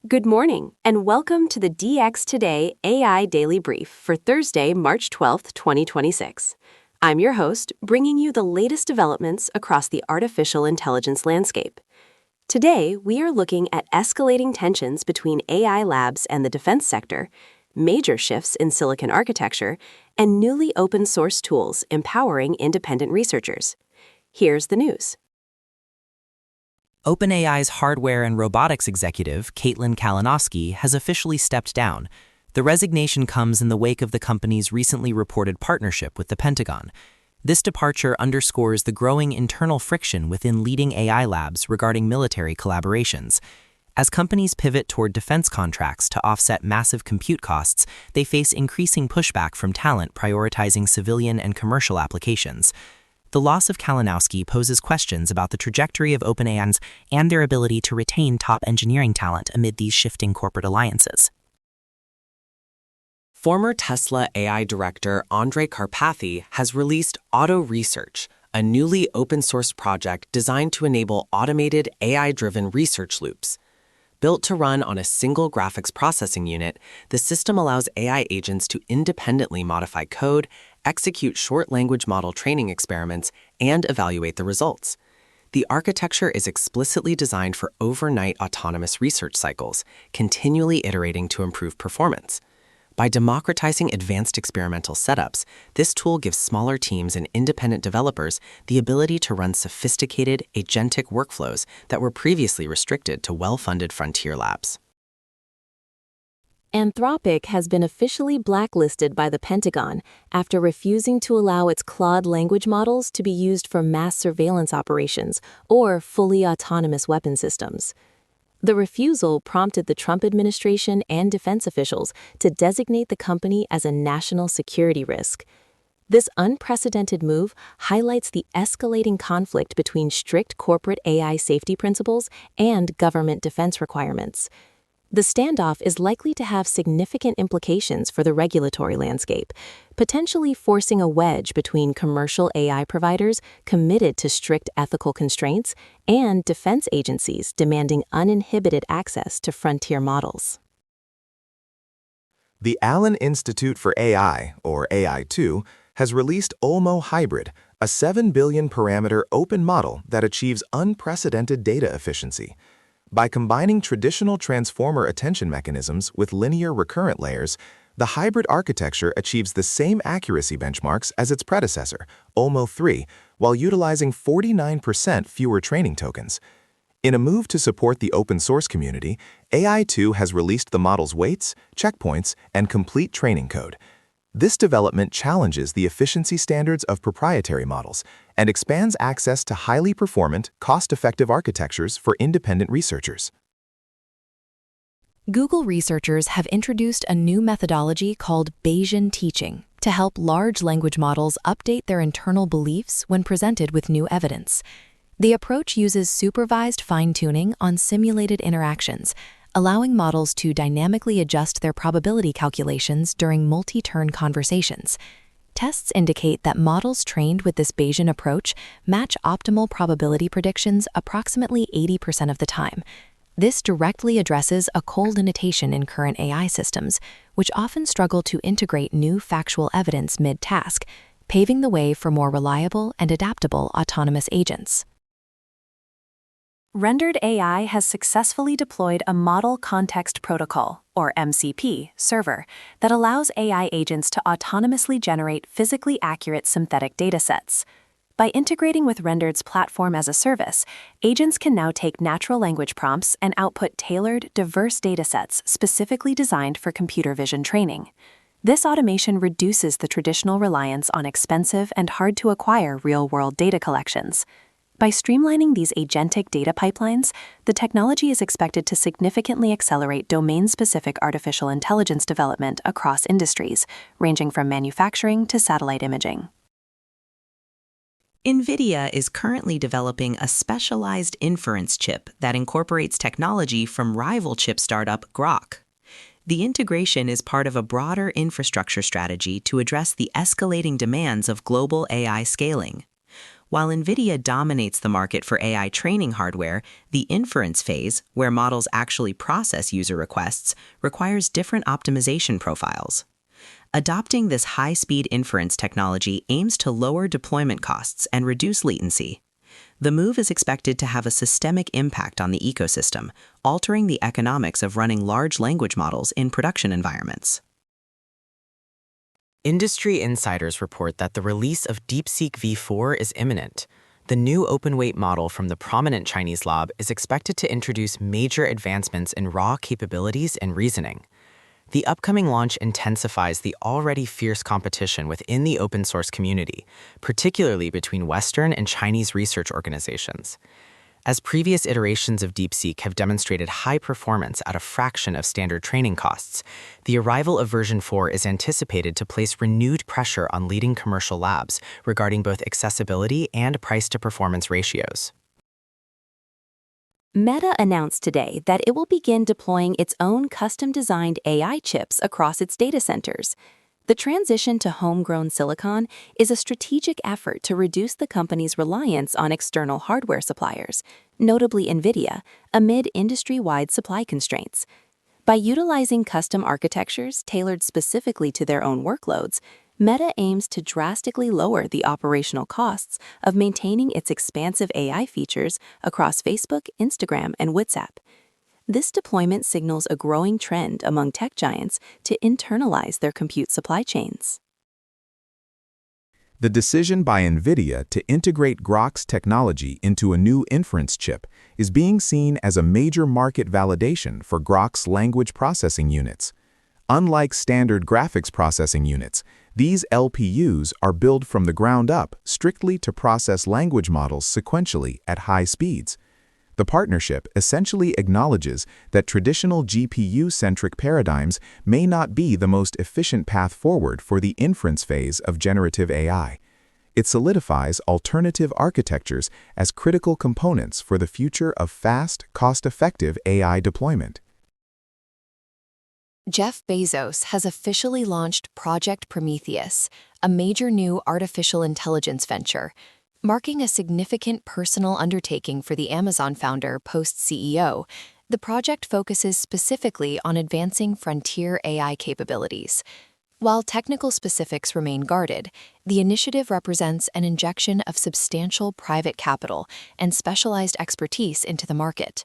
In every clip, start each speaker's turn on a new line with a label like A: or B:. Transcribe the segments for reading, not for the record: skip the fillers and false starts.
A: Good morning, and welcome to the DX Today AI Daily Brief for Thursday, March 12th, 2026. I'm your host, bringing you the latest developments across the artificial intelligence landscape. Today, we are looking at escalating tensions between AI labs and the defense sector, major shifts in silicon architecture, and newly open-source tools empowering independent researchers. Here's the news.
B: OpenAI's hardware and robotics executive, Caitlin Kalinowski, has officially stepped down. The resignation comes in the wake of the company's recently reported partnership with the Pentagon. This departure underscores the growing internal friction within leading AI labs regarding military collaborations. As companies pivot toward defense contracts to offset massive compute costs, they face increasing pushback from talent prioritizing civilian and commercial applications. The loss of Kalinowski poses questions about the trajectory of OpenAI and their ability to retain top engineering talent amid these shifting corporate alliances.
C: Former Tesla AI director Andrej Karpathy has released Auto Research, a newly open-source project designed to enable automated AI-driven research loops. Built to run on a single graphics processing unit, the system allows AI agents to independently modify code, execute short language model training experiments, and evaluate the results. The architecture is explicitly designed for overnight autonomous research cycles, continually iterating to improve performance. By democratizing advanced experimental setups, this tool gives smaller teams and independent developers the ability to run sophisticated, agentic workflows that were previously restricted to well-funded frontier labs.
A: Anthropic has been officially blacklisted by the Pentagon after refusing to allow its Claude language models to be used for mass surveillance operations or fully autonomous weapon systems. The refusal prompted the Trump administration and defense officials to designate the company as a national security risk. This unprecedented move highlights the escalating conflict between strict corporate AI safety principles and government defense requirements. The standoff is likely to have significant implications for the regulatory landscape, potentially forcing a wedge between commercial AI providers committed to strict ethical constraints and defense agencies demanding uninhibited access to frontier models.
D: The Allen Institute for AI, or AI2, has released Olmo Hybrid, a 7 billion parameter open model that achieves unprecedented data efficiency. By combining traditional transformer attention mechanisms with linear recurrent layers, the hybrid architecture achieves the same accuracy benchmarks as its predecessor, Olmo 3, while utilizing 49% fewer training tokens. In a move to support the open-source community, AI2 has released the model's weights, checkpoints, and complete training code. This development challenges the efficiency standards of proprietary models and expands access to highly performant, cost-effective architectures for independent researchers.
E: Google researchers have introduced a new methodology called Bayesian teaching to help large language models update their internal beliefs when presented with new evidence. The approach uses supervised fine-tuning on simulated interactions, allowing models to dynamically adjust their probability calculations during multi-turn conversations. Tests indicate that models trained with this Bayesian approach match optimal probability predictions approximately 80% of the time. This directly addresses a cold limitation in current AI systems, which often struggle to integrate new factual evidence mid-task, paving the way for more reliable and adaptable autonomous agents.
F: Rendered AI has successfully deployed a Model Context Protocol, or MCP, server that allows AI agents to autonomously generate physically accurate synthetic datasets. By integrating with Rendered's platform as a service, agents can now take natural language prompts and output tailored, diverse datasets specifically designed for computer vision training. This automation reduces the traditional reliance on expensive and hard-to-acquire real-world data collections. By streamlining these agentic data pipelines, the technology is expected to significantly accelerate domain-specific artificial intelligence development across industries, ranging from manufacturing to satellite imaging.
G: NVIDIA is currently developing a specialized inference chip that incorporates technology from rival chip startup Groq. The integration is part of a broader infrastructure strategy to address the escalating demands of global AI scaling. While NVIDIA dominates the market for AI training hardware, the inference phase, where models actually process user requests, requires different optimization profiles. Adopting this high-speed inference technology aims to lower deployment costs and reduce latency. The move is expected to have a systemic impact on the ecosystem, altering the economics of running large language models in production environments.
C: Industry insiders report that the release of DeepSeek V4 is imminent. The new open-weight model from the prominent Chinese lab is expected to introduce major advancements in raw capabilities and reasoning. The upcoming launch intensifies the already fierce competition within the open-source community, particularly between Western and Chinese research organizations. As previous iterations of DeepSeek have demonstrated high performance at a fraction of standard training costs, the arrival of version 4 is anticipated to place renewed pressure on leading commercial labs regarding both accessibility and price-to-performance ratios.
A: Meta announced today that it will begin deploying its own custom-designed AI chips across its data centers. The transition to homegrown silicon is a strategic effort to reduce the company's reliance on external hardware suppliers, notably NVIDIA, amid industry-wide supply constraints. By utilizing custom architectures tailored specifically to their own workloads, Meta aims to drastically lower the operational costs of maintaining its expansive AI features across Facebook, Instagram, and WhatsApp. This deployment signals a growing trend among tech giants to internalize their compute supply chains.
D: The decision by NVIDIA to integrate Grok's technology into a new inference chip is being seen as a major market validation for Grok's language processing units. Unlike standard graphics processing units, these LPUs are built from the ground up strictly to process language models sequentially at high speeds. The partnership essentially acknowledges that traditional GPU-centric paradigms may not be the most efficient path forward for the inference phase of generative AI. It solidifies alternative architectures as critical components for the future of fast, cost-effective AI deployment.
E: Jeff Bezos has officially launched Project Prometheus, a major new artificial intelligence venture, marking a significant personal undertaking for the Amazon founder post-CEO. The project focuses specifically on advancing frontier AI capabilities. While technical specifics remain guarded, the initiative represents an injection of substantial private capital and specialized expertise into the market.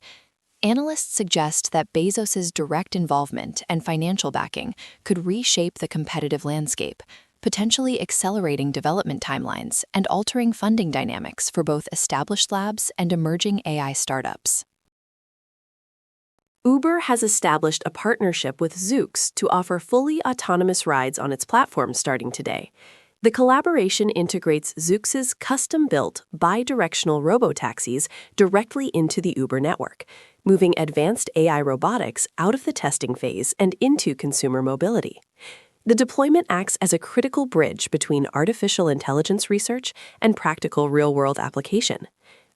E: Analysts suggest that Bezos's direct involvement and financial backing could reshape the competitive landscape, potentially accelerating development timelines and altering funding dynamics for both established labs and emerging AI startups.
H: Uber has established a partnership with Zoox to offer fully autonomous rides on its platform starting today. The collaboration integrates Zoox's custom-built, bi-directional robotaxis directly into the Uber network, moving advanced AI robotics out of the testing phase and into consumer mobility. The deployment acts as a critical bridge between artificial intelligence research and practical real-world application.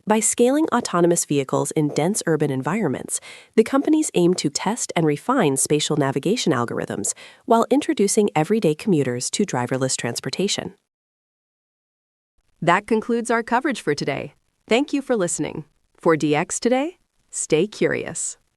H: By scaling autonomous vehicles in dense urban environments, the companies aim to test and refine spatial navigation algorithms while introducing everyday commuters to driverless transportation. That concludes our coverage for today. Thank you for listening. For DX Today, stay curious.